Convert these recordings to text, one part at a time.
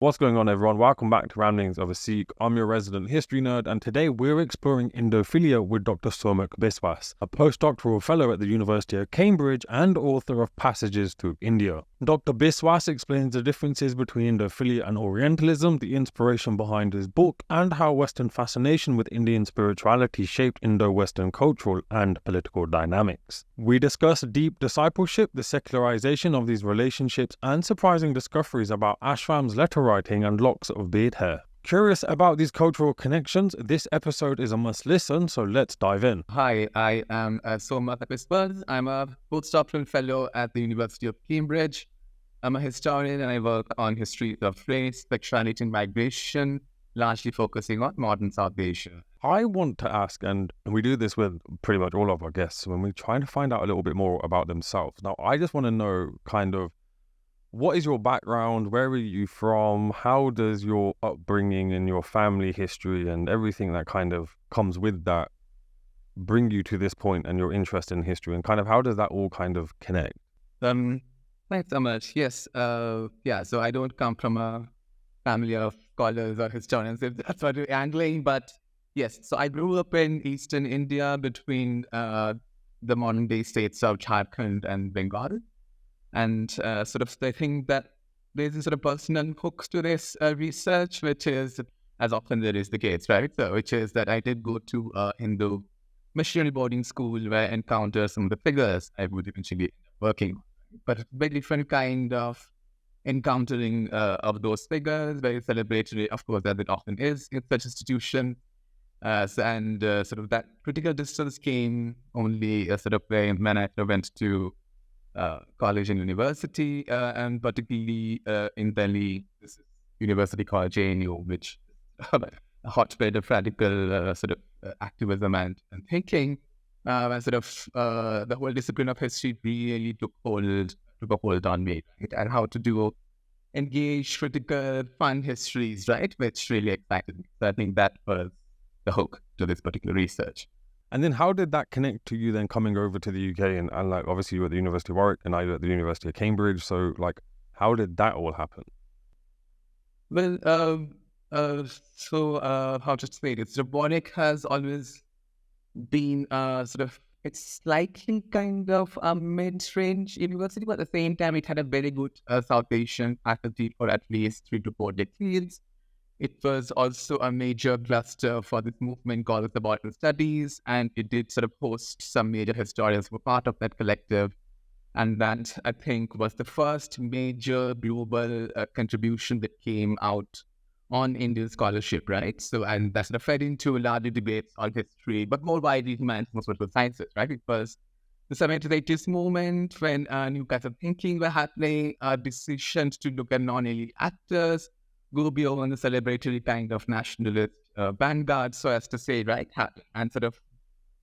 What's going on, everyone? Welcome back to Ramblings of a Sikh. I'm your resident history nerd, and today we're exploring Indophilia with Dr. Somak Biswas, a postdoctoral fellow at the University of Cambridge and author of Passages to India. Dr. Biswas explains the differences between Indophilia and Orientalism, the inspiration behind his book, and how Western fascination with Indian spirituality shaped Indo-Western cultural and political dynamics. We discuss deep discipleship, the secularization of these relationships, and surprising discoveries about ashrams, letter writing, and locks of beard hair. Curious about these cultural connections? This episode is a must listen, so let's dive in. Hi, I am Somak Biswas. I'm a postdoctoral fellow at the University of Cambridge. I'm a historian and I work on histories of race, sexuality, and migration, largely focusing on modern South Asia. I want to ask, and we do this with pretty much all of our guests when we try to find out a little bit more about themselves. Now, I just want to know what is your background? Where are you from? How does your upbringing and your family history and everything that kind of comes with that bring you to this point and your interest in history? And kind of how does that all kind of connect? Thanks so much. Yes. So I don't come from a family of scholars or historians, if that's what you're angling. But yes, so I grew up in eastern India between the modern day states of Jharkhand and Bengal. And I think that there's a sort of personal hook to this research, which is, as often there is the case, right? So, which is that I did go to a Hindu missionary boarding school where I encountered some of the figures I would eventually end up working on. But a very different kind of encountering of those figures, very celebratory, of course, as it often is in such institution. That critical distance came only when I went to college and university, and particularly in Delhi, this is university called JNU, which is a hotbed of radical activism and thinking. The whole discipline of history really took a hold on me, right? And how to do engage, critical, fun histories, right? Which really excited me. So I think that was the hook to this particular research. And then how did that connect to you then coming over to the UK and like obviously you were at the University of Warwick and I was at the University of Cambridge. So like how did that all happen? Well, how to say it? So Warwick has always been it's slightly kind of a mid-range university, but at the same time it had a very good South Asian faculty for at least 3 to 4 decades. It was also a major cluster for this movement called the Subaltern Studies, and it did sort of host some major historians who were part of that collective. And that, I think, was the first major global contribution that came out on Indian scholarship, right? So, and that sort of fed into larger debates on history, but more widely humanities and social sciences, right? It was the 70s, 80s movement when new kinds of thinking were happening, decisions to look at non-elite actors, go beyond the celebratory kind of nationalist vanguard, so as to say, right? And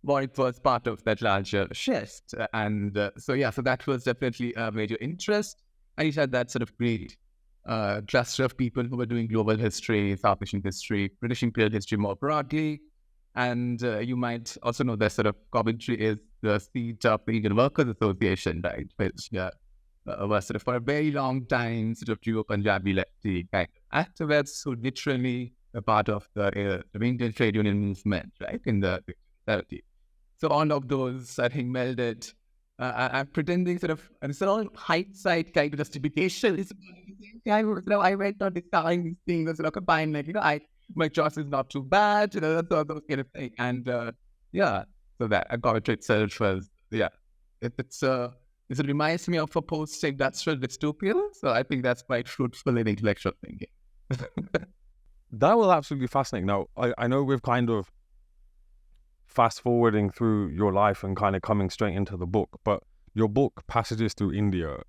Warwick was part of that larger shift. So that was definitely a major interest. And you had that sort of great cluster of people who were doing global history, South Asian history, British imperial history more broadly. And you might also know that sort of Coventry is the seat of the Indian Workers Association, right? Which was for a very long time drew Punjabi lefty kind of activists who literally were part of the Indian trade union movement, right, in the 30s. So all of those, I think, melded. I'm pretending and it's all hindsight kind of justification. I went on discovering these things and combined, my choice is not too bad, that's all those kind of things. And so that Coventry itself was, it reminds me of a post-industrial dystopia, so I think that's quite fruitful in intellectual thinking. That was absolutely fascinating. Now, I know we've kind of fast-forwarding through your life and kind of coming straight into the book, but your book, Passages Through India,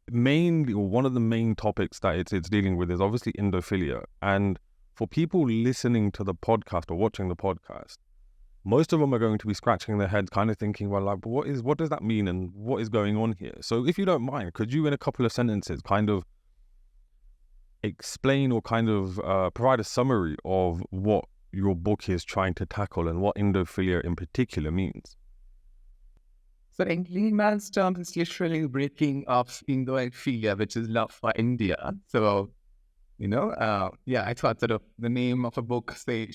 mainly, or one of the main topics that it's dealing with is obviously Indophilia. And for people listening to the podcast or watching the podcast, most of them are going to be scratching their heads, kind of thinking, well, like, what does that mean and what is going on here? So if you don't mind, could you, in a couple of sentences, kind of explain or kind of provide a summary of what your book is trying to tackle and what Indophilia in particular means? So in layman's terms, it's literally breaking of Indo and Philia, which is love for India. So I thought sort of the name of a book, say,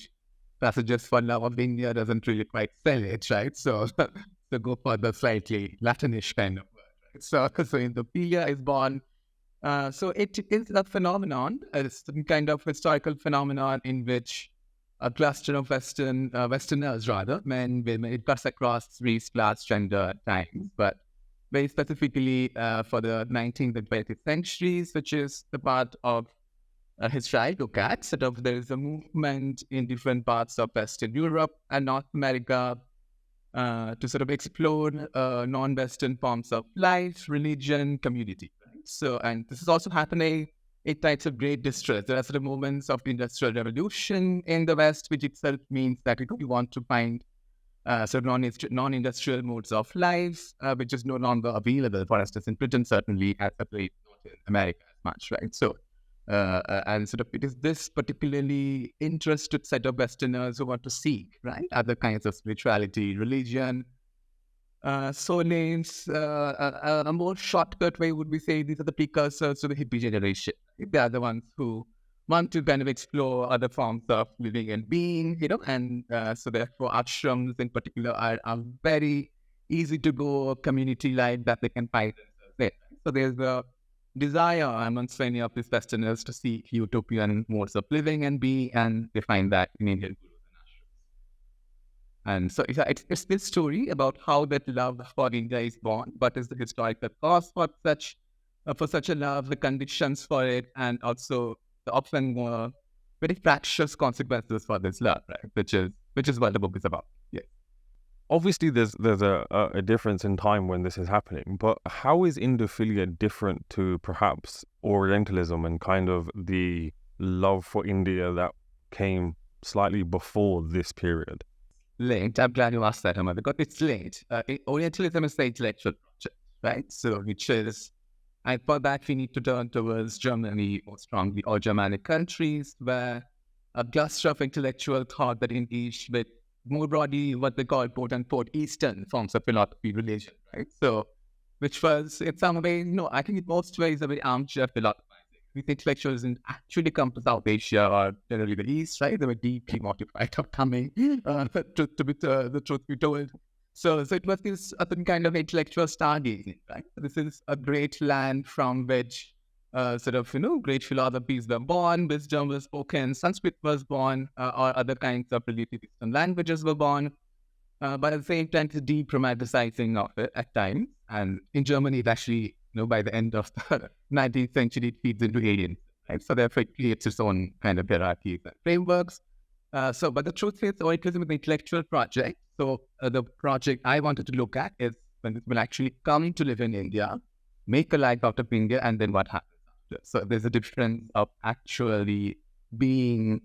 Passages for Love of India, doesn't really quite sell it, right? So, so go for the slightly Latinish kind of word, right? So Indophilia is born. So it is a phenomenon, some kind of historical phenomenon in which a cluster of Westerners, rather, men, women, it cuts across race, class, gender, times, but very specifically for the 19th and 20th centuries, which is the part of history I look at. Sort of there is a movement in different parts of Western Europe and North America to sort of explore non-Western forms of life, religion, community. Right? So, and this is also happening in times of great distress. There are sort of moments of the Industrial Revolution in the West, which itself means that we want to find sort of non-industrial modes of life, which is no longer available. For instance, in Britain, certainly, as a place, not in America as much, right? So, and sort of it is this particularly interested set of Westerners who want to seek, right, other kinds of spirituality, religion, solace. A more shortcut way would be say these are the precursors to the hippie generation. They are the ones who want to kind of explore other forms of living and being, and so therefore ashrams in particular are very easy to go community life that they can find themselves there. So there's a desire amongst many of these Westerners to seek utopian modes of living and being, and they find that in Indian gurus and ashrams. And so it's this story about how that love for India is born, but is the historical cause for such a love, the conditions for it, and also the often very fractious consequences for this love, right? Which is what the book is about. Yeah. Obviously, there's a difference in time when this is happening, but how is Indophilia different to perhaps Orientalism and kind of the love for India that came slightly before this period? Late. I'm glad you asked that, Amar, because it's late. Orientalism is the intellectual project, right? So, which is, and for that, we need to turn towards Germany more strongly, or Germanic countries, where a cluster of intellectual thought that engaged with more broadly what they call quote unquote Eastern forms of philosophy, religion, right? So, which was in some ways, I think in most ways a very armchair philosophizing. These intellectuals didn't actually come to South Asia or generally the East, right? They were deeply mortified of coming, the truth be told. So it was this other kind of intellectual stargazing, right? This is a great land from which great philosophies were born, wisdom was spoken, Sanskrit was born, or other kinds of related Eastern languages were born. But at the same time, it's deep romanticizing of it at times. And in Germany, it actually, by the end of the 19th century, it feeds into aliens, right? So therefore, it creates its own kind of hierarchies and frameworks. But the truth is, Orientalism is an intellectual project. So the project I wanted to look at is when it will actually come to live in India, make a life out of India, and then what happens after. So there's a difference of actually being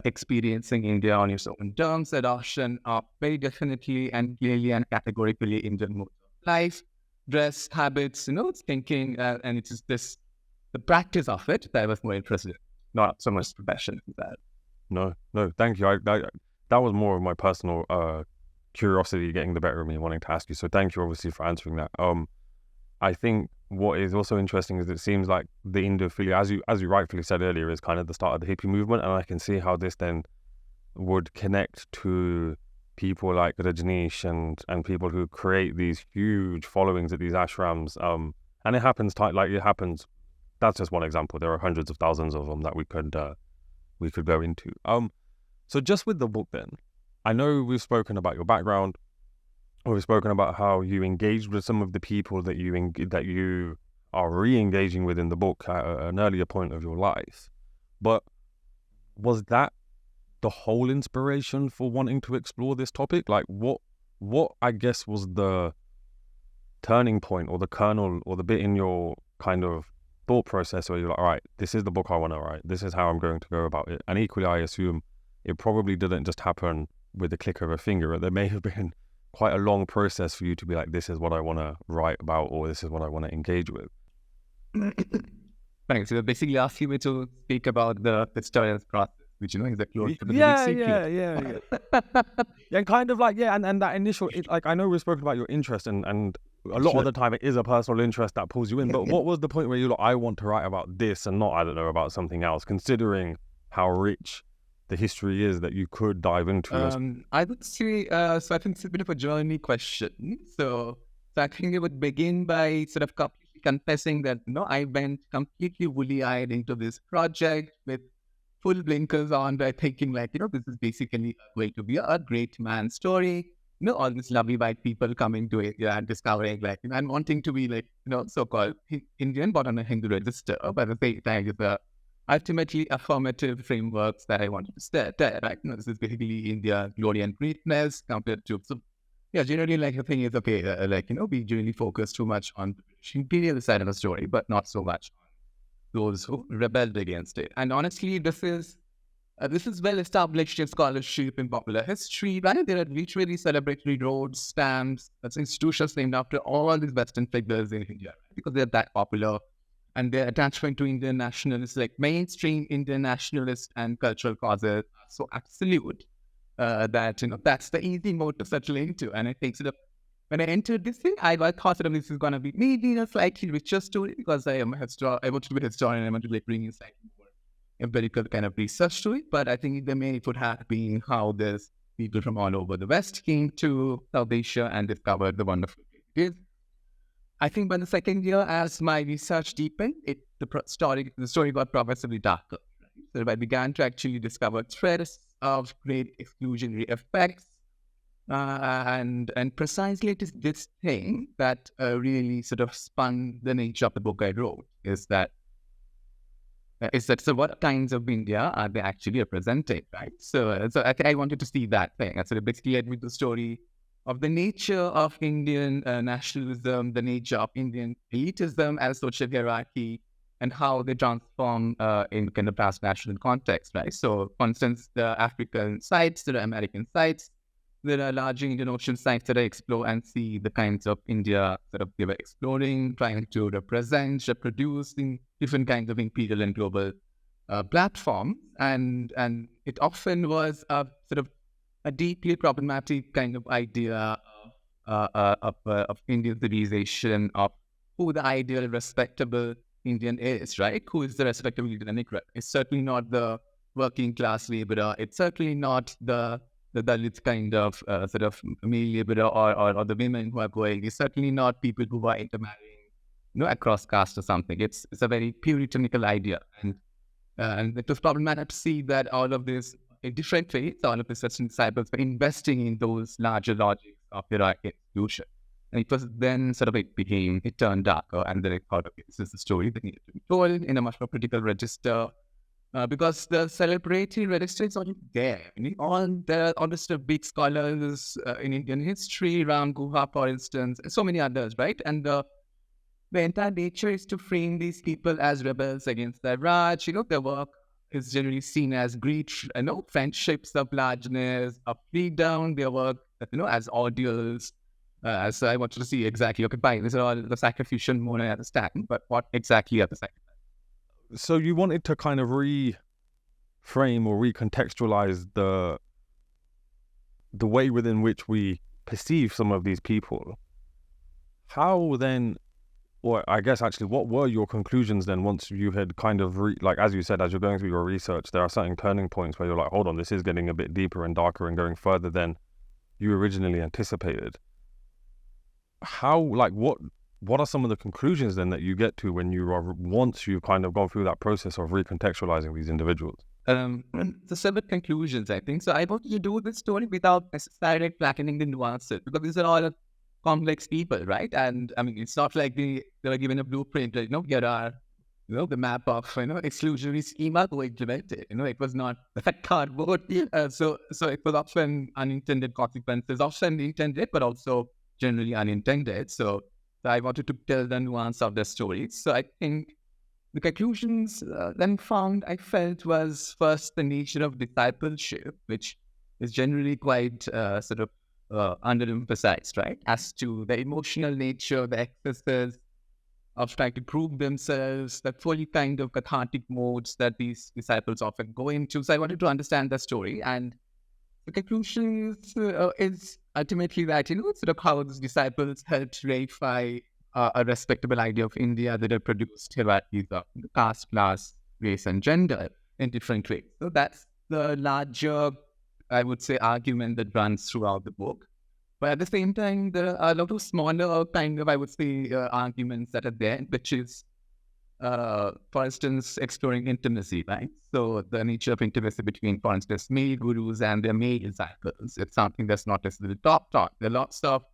experiencing India on its own terms, adoption of very definitely and clearly and categorically Indian modes of life, dress, habits, thinking, and it is the practice of it that I was more interested in, not so much profession in that. No, thank you. That was more of my personal curiosity getting the better of me wanting to ask you. So thank you, obviously, for answering that. I think what is also interesting is it seems like the Indophilia, as you rightfully said earlier, is kind of the start of the hippie movement, and I can see how this then would connect to people like Rajneesh and people who create these huge followings at these ashrams. And it happens That's just one example. There are hundreds of thousands of them that we could go into. So just with the book then, I know we've spoken about your background. We've spoken about how you engaged with some of the people that you are re-engaging with in the book at an earlier point of your life. But was that the whole inspiration for wanting to explore this topic? Like what I guess was the turning point or the kernel or the bit in your kind of thought process where you're like, all right, this is the book I want to write. This is how I'm going to go about it. And equally, I assume it probably didn't just happen with the click of a finger. There may have been quite a long process for you to be like, this is what I want to write about, or this is what I want to engage with. Thanks. So basically asking me to speak about the historian's process. which is a close to the big Yeah, secret. and kind of like, and that initial, like, I know we've spoken about your interest, and a lot of the time it is a personal interest that pulls you in, but what was the point where you're like, I want to write about this and not, I don't know, about something else, considering how rich the history is that you could dive into? I would say, so I think it's a bit of a journey question. So I think it would begin by sort of completely confessing that, I went completely woolly-eyed into this project with full blinkers on, by thinking like, this is basically going to be a great man story. All these lovely white people coming to India and discovering like, and wanting to be like, so-called Indian, but on a Hindu register. But at the same time, the ultimately affirmative frameworks that I wanted to study, right? This is basically India, glory and greatness compared to, so yeah, generally like the thing is, okay, we generally focus too much on the British imperial side of the story, but not so much on those who rebelled against it. And honestly, this is well established in scholarship, in popular history, right? There are literally celebratory roads, stamps, that's institutions named after all these Western figures in India, right? Because they're that popular. And their attachment to Indian nationalists, like mainstream Indian nationalist and cultural causes, are so absolute that that's the easy mode to settle into. And I think sort of when I entered this thing, I thought that this is going to be maybe a slightly richer story, because I am I want to be a historian. I want to bring in slightly more empirical kind of research to it. But I think it would have been how there's people from all over the West came to South Asia and discovered the wonderful thing it is. I think by the second year, as my research deepened, the story got progressively darker. Right? So I began to actually discover threads of great exclusionary effects, and precisely it is this thing that really sort of spun the nature of the book I wrote. So what kinds of India are they actually representing, right? So I wanted to see that thing. And so it basically led me to the story of the nature of Indian nationalism, the nature of Indian elitism as social hierarchy, and how they transform in kind of transnational context, right? So, for instance, the African sites, there are American sites, there are large Indian Ocean sites that I explore and see the kinds of India that they were exploring, trying to reproduce in different kinds of imperial and global platforms. And it often was a sort of a deeply problematic kind of idea of Indian civilization, of who the ideal respectable Indian is, right? Who is the respectable Indian immigrant? It's certainly not the working class laborer. It's certainly not the Dalit kind of sort of male laborer or the women who are going. It's certainly not people who are intermarrying, across caste or something. It's a very puritanical idea, and it was problematic to see that all of this, in different ways, all of the Western disciples were investing in those larger logics of hierarchy institution. And it was then sort of it turned darker, and then I thought, okay, this is the story that needed to be told in a much more critical register, because the celebratory register is already there. There are all the sort of big scholars in Indian history, Ram Guha, for instance, and so many others, right? And the entire nature is to frame these people as rebels against the Raj. Their work is generally seen as great, friendships of largeness, of freedom. Their work, as ideals. So I wanted to see exactly, okay, fine, these are all the sacrificial more I understand, but what exactly are the sacrifices? So you wanted to kind of reframe or recontextualize the way within which we perceive some of these people. How then, or I guess actually, what were your conclusions then once you had kind of, as you said, as you're going through your research, there are certain turning points where you're like, hold on, this is getting a bit deeper and darker and going further than you originally anticipated. What are some of the conclusions then that you get to once you've kind of gone through that process of recontextualizing these individuals? The separate conclusions, I think. So I wanted to do this story without necessarily flattening the nuances, because these are all complex people, right? And I mean, it's not like they were given a blueprint, here are, the map of, exclusionary schema to implement it. It was not that cardboard. So it was often unintended consequences, often intended, but also generally unintended. So I wanted to tell the nuance of the story. So I think the conclusions I felt was first the nature of discipleship, which is generally quite sort of underemphasized, right? As to the emotional nature, the excesses of trying to prove themselves, the fully kind of cathartic modes that these disciples often go into. So I wanted to understand the story, and the conclusion is ultimately that, sort of how these disciples helped reify a respectable idea of India that had produced hierarchies of caste, class, race, and gender in different ways. So that's the larger, I would say, argument that runs throughout the book. But at the same time, there are a lot of smaller kind of, I would say, arguments that are there, which is, for instance, exploring intimacy, right? So the nature of intimacy between, for instance, male gurus and their male disciples. It's something that's not necessarily taught. There are lots of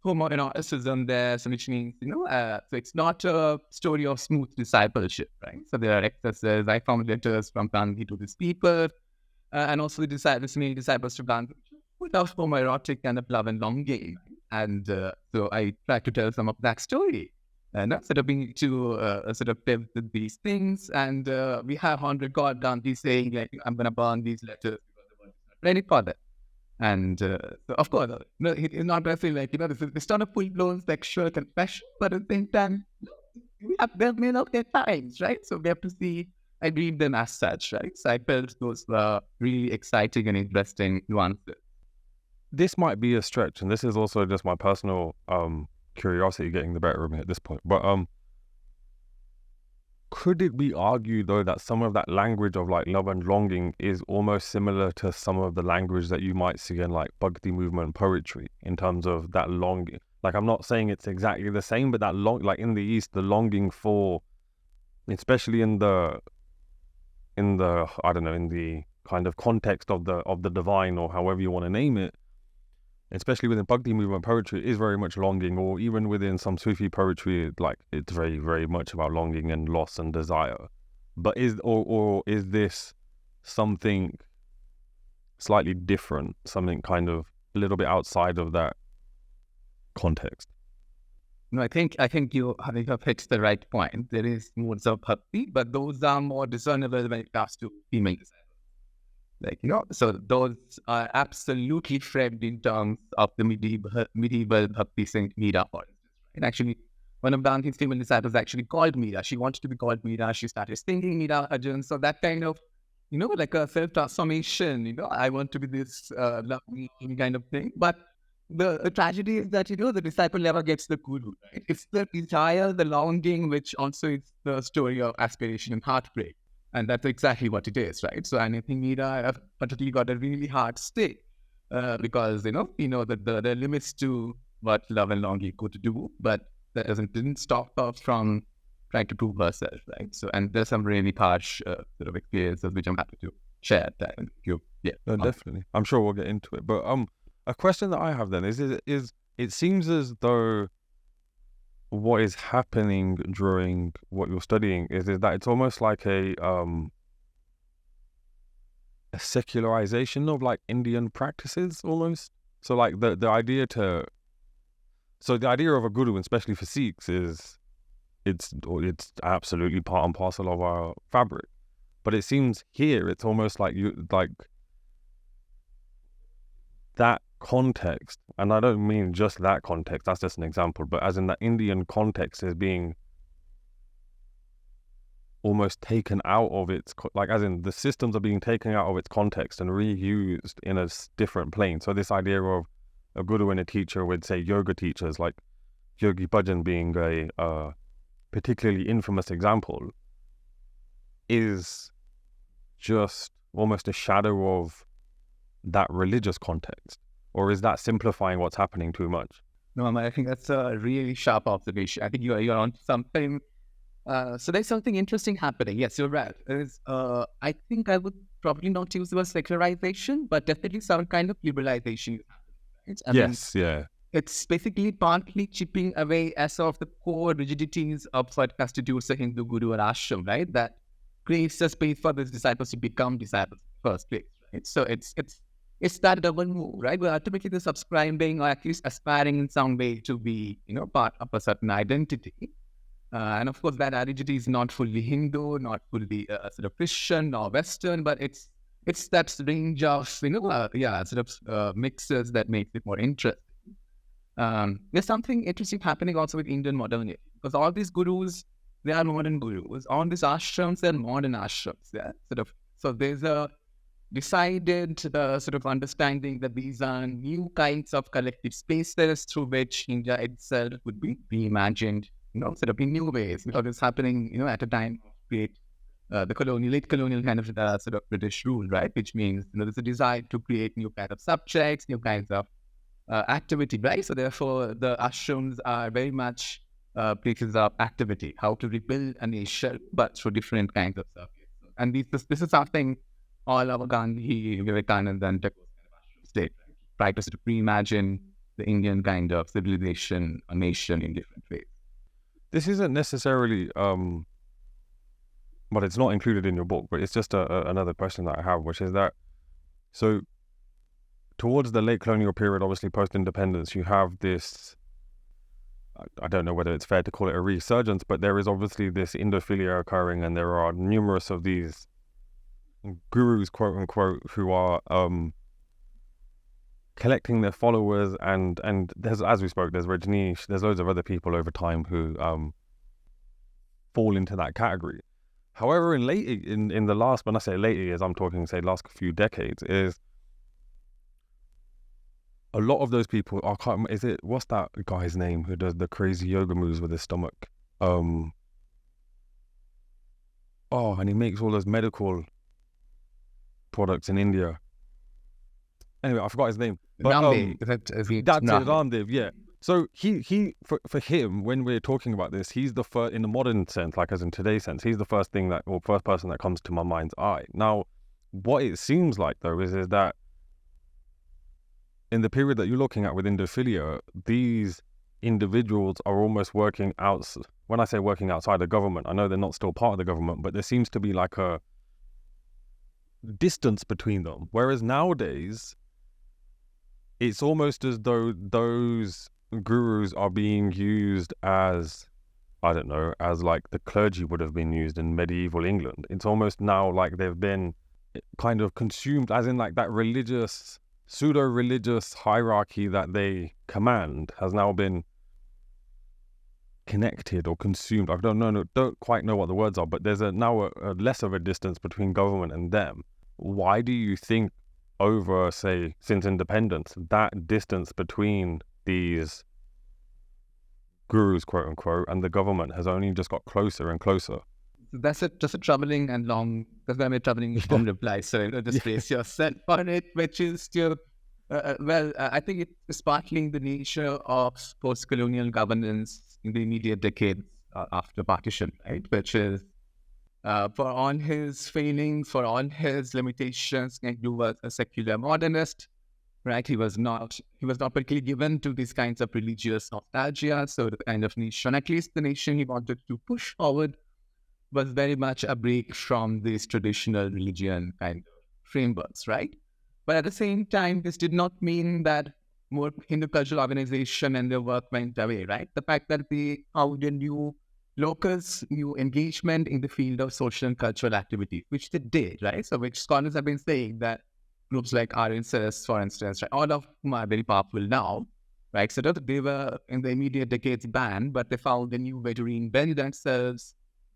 homoeroticism there, so which means, so it's not a story of smooth discipleship, right? So there are excesses. I found letters from Gandhi to these people, and also the male disciples to Gandhi, without homoerotic kind of love and longing. And so I try to tell some of that story. And sort of being to sort of live with these things. And we have on record Gandhi saying, like, I'm going to burn these letters because the world is not ready for them. And so of course, it's not necessarily like, it's not a full-blown sexual confession, but at the same time, they've made up their times, right? So we have to see, I read them as such, right? So I felt those were really exciting and interesting nuances. This might be a stretch, and this is also just my personal curiosity getting the better of me at this point. But could it be argued, though, that some of that language of like love and longing is almost similar to some of the language that you might see in like Bhakti movement poetry in terms of that longing? Like, I'm not saying it's exactly the same, but that like in the East, the longing for, especially in the I don't know, in the kind of context of the divine, or however you want to name it, especially within Bhakti movement poetry, is very much longing, or even within some Sufi poetry, like it's very, very much about longing and loss and desire. But is this something slightly different, something kind of a little bit outside of that context? No, I think you have hit the right point. There is modes of bhakti, but those are more discernible when it comes to female disciples. Like, so those are absolutely framed in terms of the medieval Bhakti Saint Meera, for instance. And actually, one of Gandhi's female disciples actually called Meera. She wanted to be called Meera. She started singing Meera Arjun. So that kind of, like a self-transformation, I want to be this lovely kind of thing. But the tragedy is that, the disciple never gets the guru, right? It's the desire, the longing, which also is the story of aspiration and heartbreak. And that's exactly what it is, right? So, and I think Meera particularly got a really hard stick because, that there are limits to what love and longing could do, but that didn't stop her from trying to prove herself, right? So, and there's some really harsh sort of experiences which I'm happy to share. Definitely. I'm sure we'll get into it. But a question that I have then is it seems as though what is happening during what you're studying is that it's almost like a secularization of like Indian practices almost. So like the idea of a guru, especially for Sikhs, is it's absolutely part and parcel of our fabric. But it seems here it's almost like that context, and I don't mean just that context, that's just an example, but as in that Indian context is being almost taken out of its, like as in the systems are being taken out of its context and reused in a different plane. So this idea of a guru and a teacher with, say, yoga teachers, like Yogi Bhajan being a particularly infamous example, is just almost a shadow of that religious context. Or is that simplifying what's happening too much? No, I think that's a really sharp observation. I think you're on something. So there's something interesting happening. Yes, you're right. I think I would probably not use the word secularization, but definitely some kind of liberalization. Right? Yeah. It's basically partly chipping away as of the core rigidities of what constitutes a Hindu guru or ashram, right? That creates a space for these disciples to become disciples in the first place, right? So it's that double move, right? But ultimately they're subscribing or at least aspiring in some way to be, part of a certain identity. And of course, that identity is not fully Hindu, not fully sort of Christian or Western, but it's that range of, mixes that makes it more interesting. There's something interesting happening also with Indian modernity. Because all these gurus, they are modern gurus. All these ashrams, they're modern ashrams. Yeah, so there's a decided sort of understanding that these are new kinds of collective spaces through which India itself would be reimagined, sort of in new ways. Because it's happening, at a time of great, late colonial kind of sort of British rule, right? Which means, there's a desire to create new kind of subjects, new kinds of activity, right? So therefore, the ashrams are very much places of activity, how to rebuild a nation, but through different kinds of circuits. And this is something all our Gandhi, Vivekananda, and Tagore's kind of ashram state, right? Try to sort of reimagine the Indian kind of civilization, a nation in different ways. This isn't necessarily, but it's not included in your book, but it's just another question that I have, which is that, so towards the late colonial period, obviously post-independence, you have this, I don't know whether it's fair to call it a resurgence, but there is obviously this Indophilia occurring, and there are numerous of these gurus, quote unquote, who are collecting their followers, and there's, as we spoke, there's Rajneesh, there's loads of other people over time who fall into that category. However, in the last, when I say late years, I'm talking, say, last few decades, is a lot of those people are, what's that guy's name who does the crazy yoga moves with his stomach? And he makes all those medical products in India. Anyway, I forgot his name. But Ramdev, that's it, Ramdev, yeah. So he for him, when we're talking about this, he's the first, in the modern sense, like as in today's sense, he's the first person that comes to my mind's eye. Now, what it seems like though is that in the period that you're looking at with Indophilia, these individuals are almost working out. When I say working outside the government, I know they're not still part of the government, but there seems to be like a distance between them. Whereas nowadays, it's almost as though those gurus are being used as, I don't know, as like the clergy would have been used in medieval England. It's almost now like they've been kind of consumed, as in like that religious, pseudo-religious hierarchy that they command has now been connected or consumed. I don't quite know what the words are, but there's now a less of a distance between government and them. Why do you think over, say, since independence, that distance between these gurus, quote unquote, and the government has only just got closer and closer? That's just a troubling and long, that's why I'm troubling long reply. So just brace yourself on it, which is still, I think it's partly the nature of post-colonial governance in the immediate decades after partition, right? Which is, for all his failings, for all his limitations, he was a secular modernist, right? He was not particularly given to these kinds of religious nostalgia. So the kind of nation, at least the nation he wanted to push forward, was very much a break from these traditional religion kind of frameworks, right? But at the same time, this did not mean that more Hindu cultural organization and their work went away, right? The fact that they found a new locus, new engagement in the field of social and cultural activity, which they did, right? So which scholars have been saying that groups like RSS, for instance, right, all of whom are very powerful now, right? So they were in the immediate decades banned, but they found a new way to reinvent themselves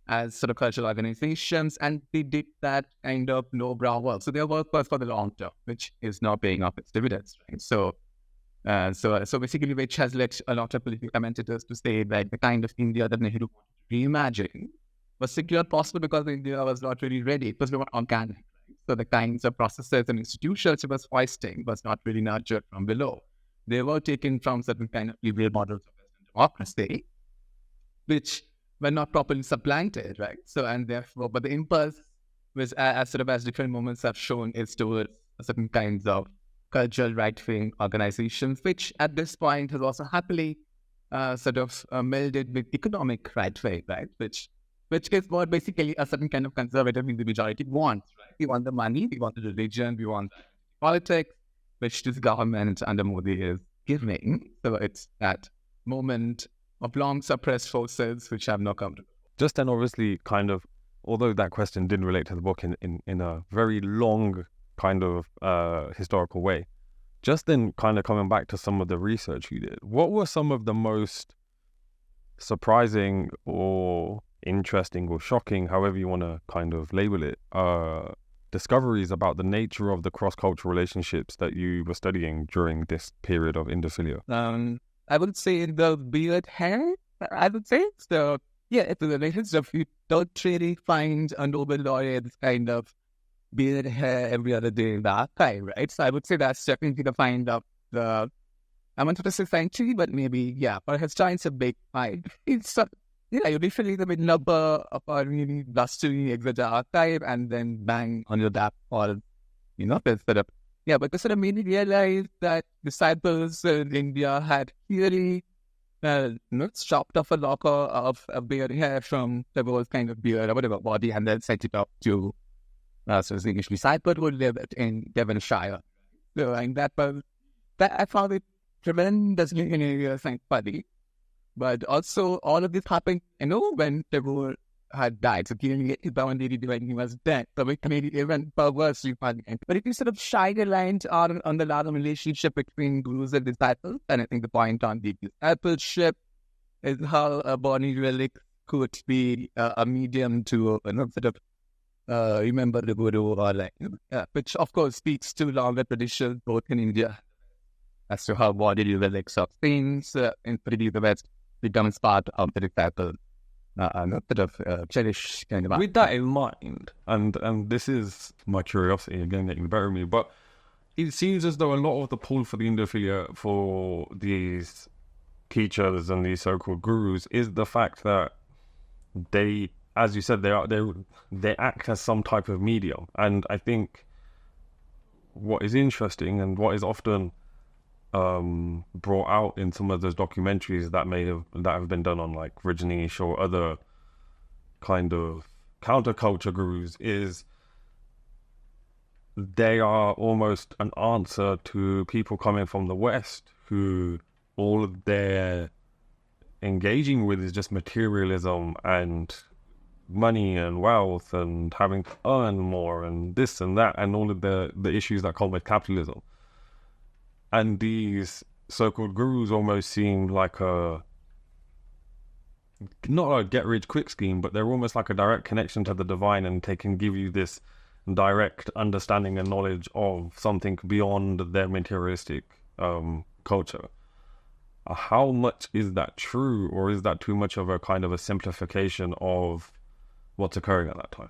as sort of cultural organizations, and they did that kind of low-brow work. So their work was for the long term, which is now paying off its dividends, right? So basically, which has led a lot of political commentators to say that the kind of India that Nehru wanted to reimagine was simply possible because India was not really ready. It was not organic. Right? So the kinds of processes and institutions it was foisting was not really nurtured from below. They were taken from certain kind of liberal models of Western democracy, which were not properly supplanted, right? So, and therefore, but the impulse was, as different moments have shown, is towards certain kinds of cultural right-wing organizations, which at this point has also happily melded with economic right-wing, right? Which is what basically a certain kind of conservative in the majority wants, right? We want the money, we want the religion, we want politics, which this government under Modi is giving. So it's that moment of long suppressed forces which have now come to. Just then, obviously, kind of, although that question didn't relate to the book in a very long kind of historical way, just then kind of coming back to some of the research you did, what were some of the most surprising or interesting or shocking, however you want to kind of label it, discoveries about the nature of the cross-cultural relationships that you were studying during this period of Indophilia? I would say the beard hair, I would say. So, yeah, it's a relationship. You don't really find a Nobel laureate kind of beard hair every other day in the archive, right? So I would say that's definitely the find of the, I want to say century, but maybe, yeah, perhaps China's a big find. It's, you literally the middle of a really blustery exit archive and then bang on your lap or, this sort of, yeah, but this sort of made me realize that disciples in India had clearly chopped off a lock of a beard hair from the whole kind of beard or whatever body and then sent it up to, so the English disciple who lived in Devonshire. So, and that I found it tremendously hilarious and funny. But also, all of this happened, when Tagore had died. So, clearly, he bound when he was dead. So, it made it even perversely funny. But if you sort of shine a light on the larger relationship between gurus and disciples, and I think the point on the discipleship is how a body relic could be a medium to, sort of remember the guru, or which, of course, speaks to longer traditions, both in India, as to how body relics of things, in particular the West, becomes part of the disciple, sort of cherished kind of. With that in mind, and this is my curiosity again getting the better of me, but it seems as though a lot of the pull for the Indophilia for these teachers and these so-called gurus is the fact that they, as you said, they act as some type of medium. And I think what is interesting and what is often brought out in some of those documentaries that have been done on like Rajneesh or other kind of counterculture gurus is they are almost an answer to people coming from the West who all of their engaging with is just materialism and money and wealth and having to earn more and this and that and all of the issues that come with capitalism. And these so-called gurus almost seem like not a get-rich-quick scheme, but they're almost like a direct connection to the divine, and they can give you this direct understanding and knowledge of something beyond their materialistic culture. How much is that true, or is that too much of a kind of a simplification of what's occurring at that time?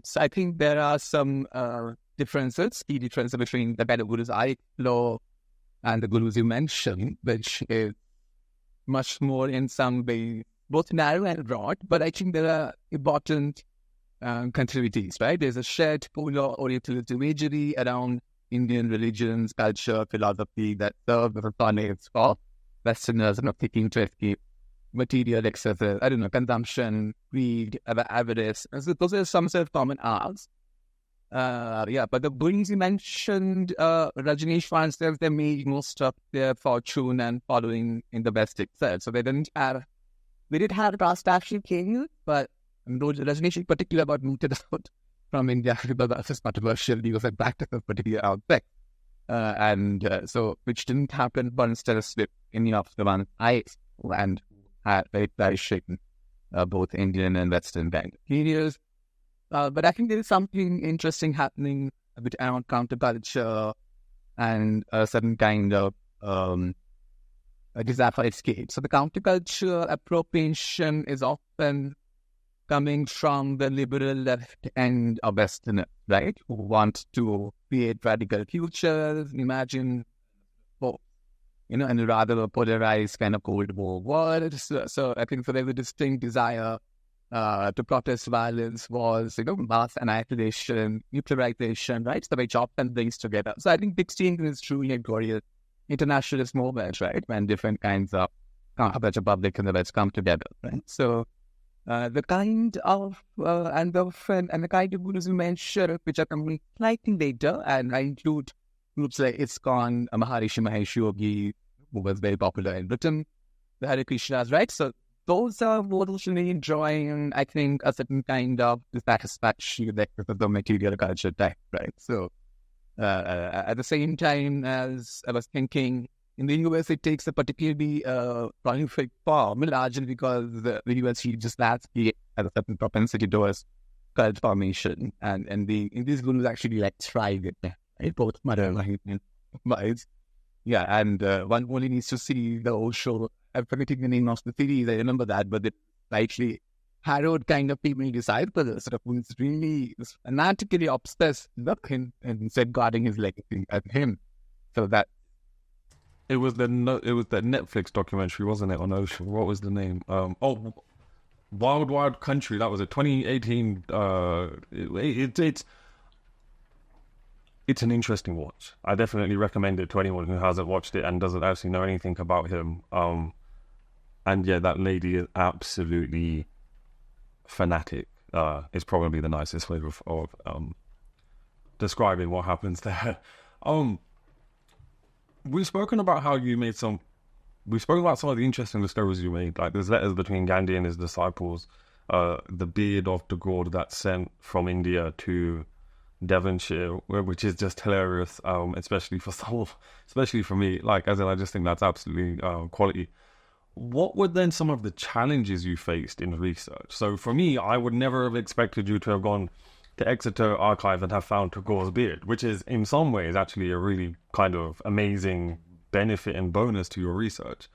So I think there are some key differences between the kind of gurus I know and the gurus you mentioned, which is much more in some way both narrow and broad, but I think there are important continuities, right? There's a shared polar Orientalist imagery around Indian religions, culture, philosophy that serve as a tonics for Westerners and thinking to escape material excesses, consumption, greed, avarice. So those are some sort of common arcs. But the gurus you mentioned, Rajneesh, for instance, they made most of their fortune and following in the West itself. So they did have cross-national careers, but Rajneesh in particular got mooted out from India because that's his controversial views and practices, particularly out there. So which didn't happen, for instance, with any of the ones I and had very shaken both Indian and Western kind of periods. But I think there is something interesting happening a bit around counterculture and a certain kind of a desire for escape. So the counterculture appropriation is often coming from the liberal left end of Westerners, right? Who want to create radical futures, imagine in a rather polarized kind of Cold War world. So I think there's a distinct desire to protest violence was, mass annihilation, nuclearization, right? So which often brings together. So I think 16 is truly a glorious internationalist movement, right? When different kinds of counterculture public in the West come together, right? So the kind of and the kind of gurus you mentioned, which are coming slightly later, and I include groups like ISKCON, Maharishi Mahesh Yogi, who was very popular in Britain, the Hare Krishnas, right? So those are mostly enjoying, I think, a certain kind of dissatisfaction with the material culture type, right? So at the same time as I was thinking, in the US, it takes a particularly prolific form, largely because the university just has a certain propensity towards cult formation, and these gurus actually like thrive it, right? Both mother and wives. Yeah, and one only needs to see the old show. I'm forgetting the name of the series. I remember that, but it's slightly harrowed kind of female disciple, sort of who's really fanatically obsessed with him and safeguarding his legacy and him. So that It was the Netflix documentary, wasn't it, on Ocean? What was the name? Wild Wild Country. That was it. 2018. It's an interesting watch. I definitely recommend it to anyone who hasn't watched it and doesn't actually know anything about him. And yeah, that lady is absolutely fanatic. It's probably the nicest way of describing what happens there. We've spoken about how you made some. We've spoken about some of the interesting discoveries you made, like there's letters between Gandhi and his disciples, the beard of the gourd that's sent from India to Devonshire, which is just hilarious, especially for me. Like, as in, I just think that's absolutely quality. What were then some of the challenges you faced in research? So for me, I would never have expected you to have gone to Exeter Archive and have found Tagore's beard, which is in some ways actually a really kind of amazing benefit and bonus to your research.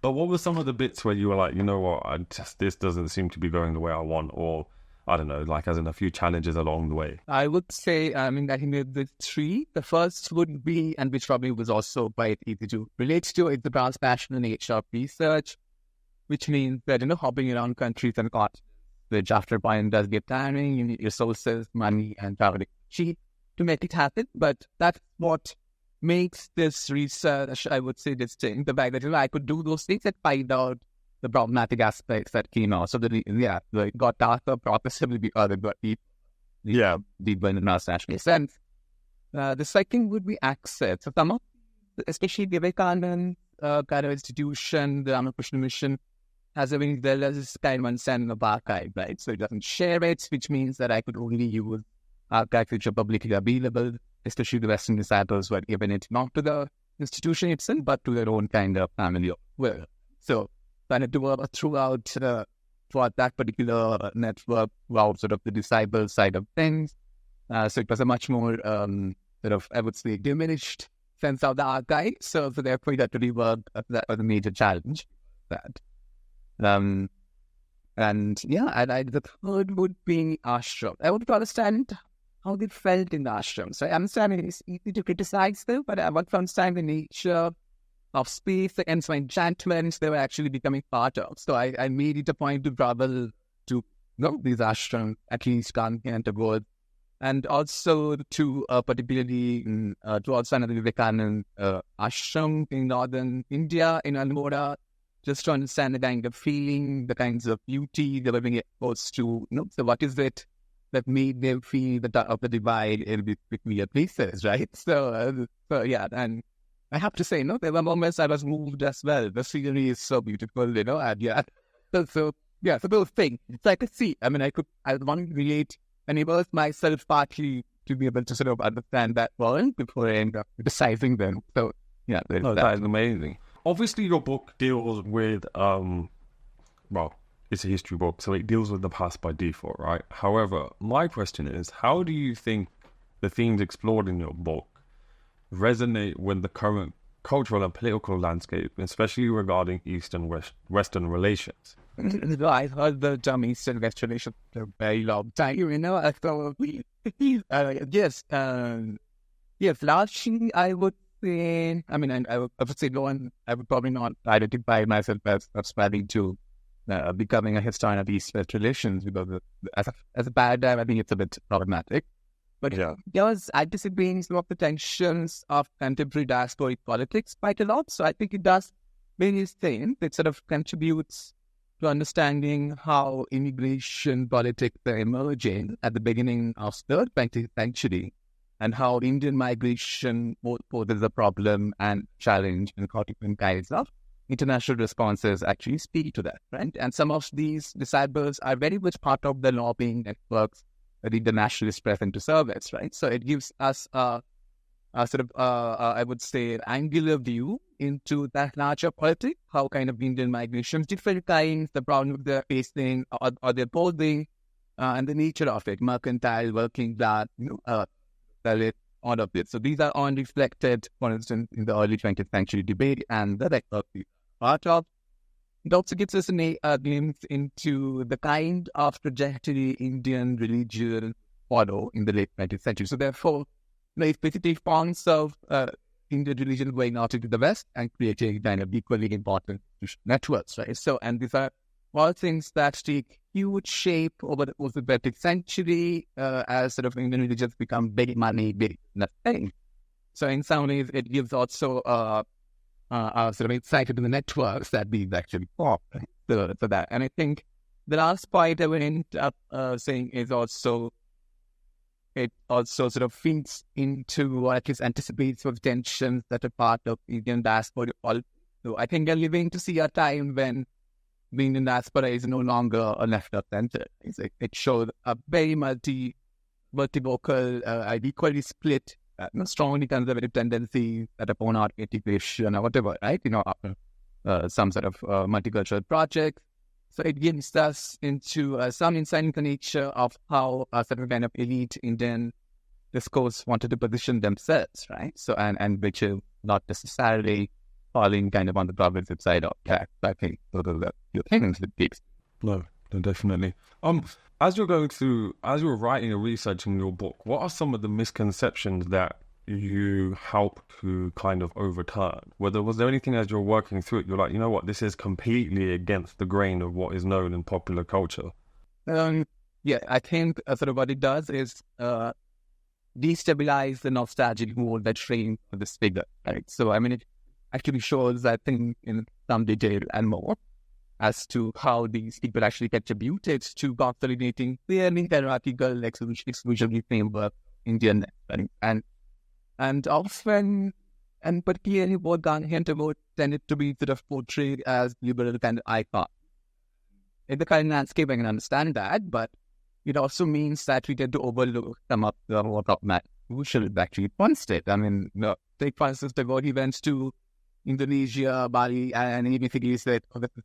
But what were some of the bits where you were like, you know what, this doesn't seem to be going the way I want, or I don't know, like as in a few challenges along the way? I would say, I think the three. The first would be, and which probably was also quite easy to relate to, is the transnational nature of research, which means that, hopping around countries and continents, which after a point does get tiring. You need resources, money, and traveling cheap to make it happen. But that's what makes this research, I would say, distinct. The fact that I could do those things and find out the problematic aspects that came out. So it got darker progressively because it got deeper in the transnational sense. The second would be access. So some of, especially Vivekanand kind of institution, the Ramakrishna Mission, has a very well-as kind of understanding of archive, right? So it doesn't share it, which means that I could only use archives which are publicly available, especially the Western disciples who had given it not to the institution itself, but to their own kind of family of will. So I had to work throughout for that particular network, sort of the disciple side of things. So it was a much more sort of, I would say, diminished sense of the archive. So therefore, you had to rework. That was a major challenge. The third would be ashram. I would understand how they felt in the ashrams. So I understand it's easy to criticize them, but I want to understand the nature of space and some enchantments they were actually becoming part of. So I made it a point to travel to these ashrams, at least Gandhi and Tagore, and also to particularly to also another Vivekanand ashram in northern India, in Almora, just to understand the kind of feeling, the kinds of beauty they were being exposed to. So what is it that made them feel the divide in these peculiar places, right? So yeah, and I have to say, there were moments I was moved as well. The scenery is so beautiful, and yeah. So those things. So I could see, I want to relate and immerse myself partly to be able to sort of understand that world before I end up criticizing them. So yeah. That is amazing. Obviously, your book deals with, it's a history book, so it deals with the past by default, right? However, my question is, how do you think the themes explored in your book resonate with the current cultural and political landscape, especially regarding East and Western relations? I heard the term East and West relations for a very long time, So, yes, largely I would say, I would say I would probably not identify myself as aspiring to becoming a historian of East-West relations, because as a paradigm, I think it's a bit problematic. But there was anticipating some of the tensions of contemporary diasporic politics quite a lot. So I think it does various things. It sort of contributes to understanding how immigration politics are emerging at the beginning of the 20th century, and how Indian migration both poses a problem and challenge, and how different kinds of international responses actually speak to that, right? And some of these disciples are very much part of the lobbying networks that the internationalists press into service, right? So it gives us a I would say, angular view into that larger politics, how kind of Indian migrations, different kinds, the problems they're facing or they're posing, and the nature of it, mercantile, working class, all of it. So these are all reflected, for instance, in the early 20th century debate and the network we are part of. It also gives us a glimpse into the kind of trajectory Indian religion follow in the late 20th century. So therefore, it's basically forms of Indian religion going out into the West and creating kind of equally important networks, right? So, and these are all things that take huge shape over the course of the 20th century as sort of Indian religions become big money, big thing. So in some ways, it gives also sort of insight into the networks that these actually form. So that, and I think the last point I will end up saying is also, it also sort of feeds into, or at least anticipates of tensions that are part of Indian diaspora. So I think we're living to see a time when the Indian diaspora is no longer a left of center. It shows a very multivocal, equally split, strongly conservative tendencies that upon art integration or whatever, right? Some sort of multicultural projects. So it gives us into some insight into the nature of how a certain kind of elite Indian discourse wanted to position themselves, right? So and which is not necessarily falling kind of on the progressive side of that. I think those are the few things that keeps. No, definitely. As you're writing and researching your book, what are some of the misconceptions that you help to kind of overturn? Was there anything as you're working through it, you're like, you know what, this is completely against the grain of what is known in popular culture? Yeah, I think sort of what it does is destabilize the nostalgic mood that frames this figure, right? So, I mean, it actually shows, I think, in some detail and more as to how these people actually contributed to consolidating clearly hierarchical exclusionary framework Indian, and often, and particularly both Gandhi and Tagore tended to be sort of portrayed as liberal kind of icon. In the current landscape, I can understand that, but it also means that we tend to overlook some of the more problematic who should actually once it. I mean, take for instance, Tagore, he went to Indonesia, Bali, and he basically said, oh, this is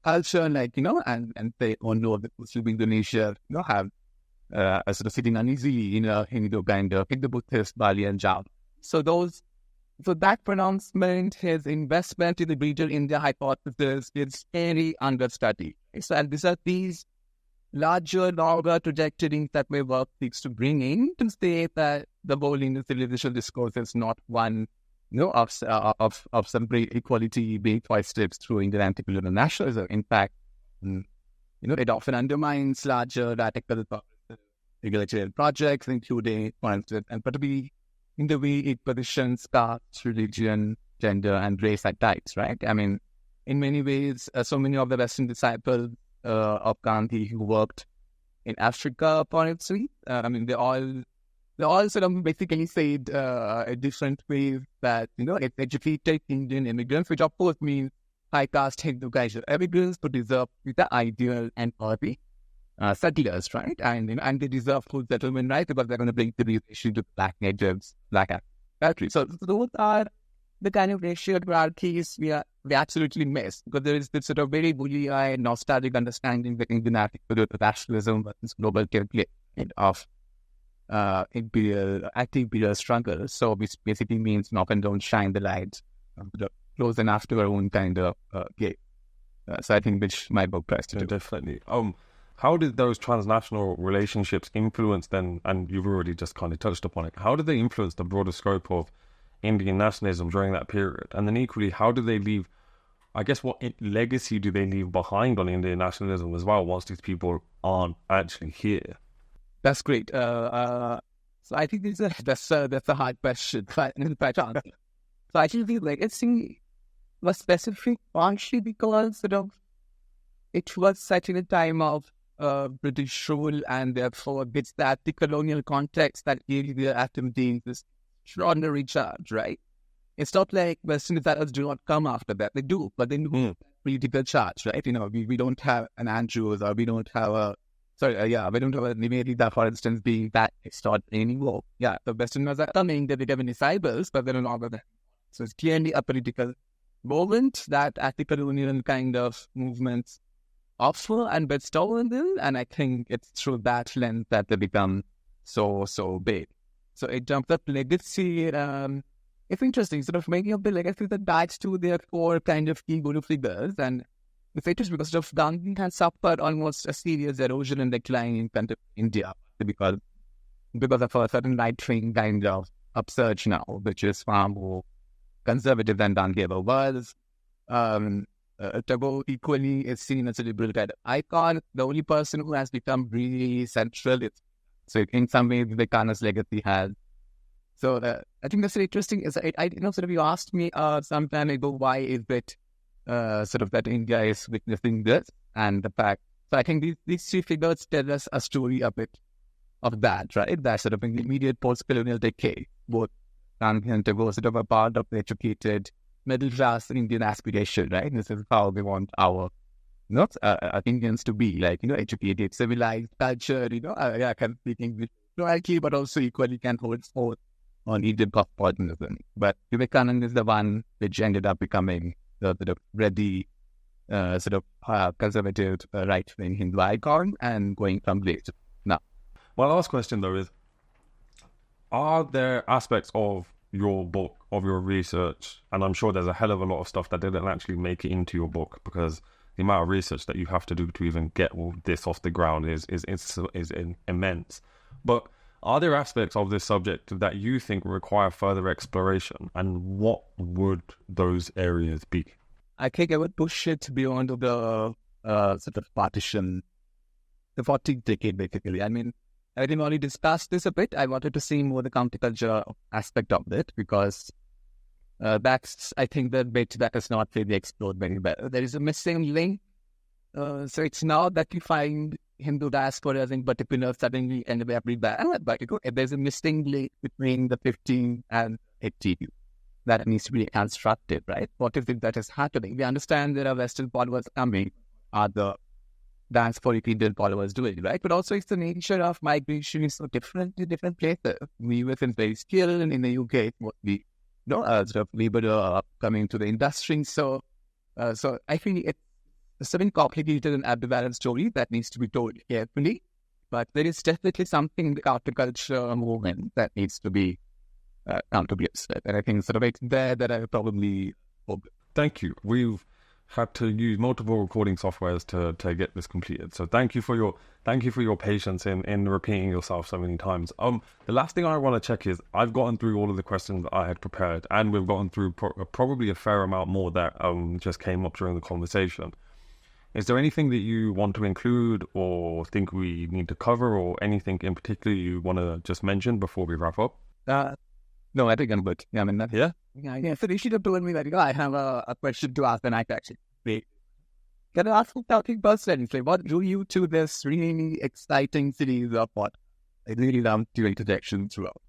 culture, and they all know that Muslim Indonesia, have sort of sitting uneasily in a Hindu kind of in the Buddhist Bali and Java. So that pronouncement, his investment in the regional India hypothesis is very understudied. So, and these larger, longer trajectories that my work seeks to bring in to say that the whole Indian civilization discourse is not one, of some great equality being foisted through Indian anti-colonial nationalism. In fact, it often undermines larger radical egalitarian projects, including, for instance, and particularly in the way it positions caste, religion, gender, and race at types, right? I mean, in many ways, so many of the Western disciples of Gandhi who worked in Africa, for instance, I mean, they all sort of basically said in different ways that, it's educated Indian immigrants, which of course means high caste Hindu Kaiser immigrants who deserve the ideal and earthy settlers, right? And they deserve full settlement rights because they're going to bring civilization to black natives, black countries. So those are the kind of racial hierarchies we absolutely miss, because there is this sort of very bully-eyed, nostalgic understanding that Indian nationalism versus global template of anti-imperial struggle. So which basically means often don't shine the light close enough to our own kind of gate. So I think which my book tries to do. Definitely. How did those transnational relationships influence then, and you've already just kind of touched upon it, how did they influence the broader scope of Indian nationalism during that period? And then equally, how do they leave, I guess, what legacy do they leave behind on Indian nationalism as well once these people aren't actually here? That's great. So I think that's a hard question. So I think the legacy was specific partially because it was set in a time of British rule, and therefore it's that the colonial context that gave the activities this extraordinary charge, right? It's not like Western disciples do not come after that. They do, but they do political charge, right? We don't have an Andrews, or we don't have a Sorry, we don't have Nivedita, for instance, being that extraordinary anymore. Yeah, the Westerners are coming, they become disciples, but they're no longer there. So it's clearly a political moment that anti-colonial kind of movements offer and bestow on them, and I think it's through that lens that they become so big. So in terms of legacy, it's interesting, sort of many of the legacies that attached to their core kind of key guru figures, and it's interesting because sort of Gandhi has suffered almost a serious erosion and decline in contemporary India because of a certain right-wing kind of upsurge now, which is far more conservative than Gandhi ever was. Tagore equally is seen as a liberal kind of icon. The only person who has become really central is, so in some ways, Vivekananda's legacy has. So I think that's really interesting. Is sort of you asked me some time ago, why is it sort of that India is witnessing this and the fact. So I think these three figures tell us a story a bit of that, right? That sort of in the immediate post-colonial decade, both Gandhi and Tagore sort of a part of the educated middle class Indian aspiration, right? This is how we want our Indians to be, like, educated, civilized, culture, can speak English fluently, but also equally can hold forth on Indian cosmopolitanism. But Vivekananda is the one which ended up becoming the sort of ready, conservative, right-wing Hindu icon and going from there to now. My last question, though, is, are there aspects of your book, of your research, and I'm sure there's a hell of a lot of stuff that didn't actually make it into your book because the amount of research that you have to do to even get all this off the ground is immense. But are there aspects of this subject that you think require further exploration, and what would those areas be? I think I would push it beyond the sort of partition, the 14th decade, basically. I mean, I didn't already discuss this a bit. I wanted to see more the counterculture aspect of it because that's, I think, the bit that is not really explored very well. There is a missing link. So it's now that you find Hindu diasporas in particular suddenly end up everywhere. But there's a missing link between the 15 and 18 that needs to be constructed, right? What is it that is happening? We understand there are Western followers coming, are the diasporic Indian followers doing, right? But also it's the nature of migration is so different in different places. The US is very skilled, and in the UK, it's mostly sort of labor coming to the industry. So I think it's something complicated and ambivalent story that needs to be told carefully. But there is definitely something in the counterculture movement that needs to be counterculture. And I think sort of it's there that I probably hope. Thank you. We've had to use multiple recording softwares to get this completed. So thank you for your patience in repeating yourself so many times. The last thing I want to check is I've gotten through all of the questions that I had prepared, and we've gotten through probably a fair amount more that just came up during the conversation. Is there anything that you want to include or think we need to cover, or anything in particular you want to just mention before we wrap up? No, I think I'm good. Yeah, I mean, yeah. So you should have told me that, I have a question to ask, and I can actually wait. Can I ask something personally? What drew you to this really exciting series of what I really loved your introduction throughout?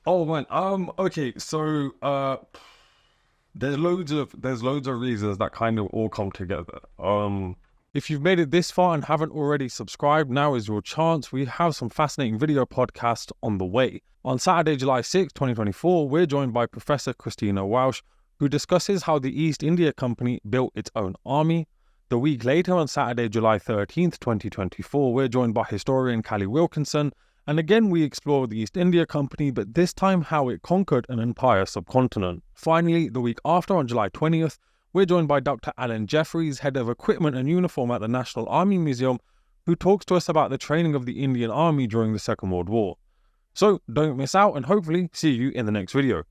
Oh man, okay, so there's loads of reasons that kind of all come together. If you've made it this far and haven't already subscribed, now is your chance. We have some fascinating video podcasts on the way. On Saturday, July 6, 2024, we're joined by Professor Christina Walsh, who discusses how the East India Company built its own army. The week later, on Saturday, July 13th, 2024, we're joined by historian Callie Wilkinson, and again we explore the East India Company, but this time how it conquered an entire subcontinent. Finally, the week after, on July 20th, we're joined by Dr. Alan Jeffries, Head of Equipment and Uniform at the National Army Museum, who talks to us about the training of the Indian Army during the Second World War. So don't miss out, and hopefully see you in the next video.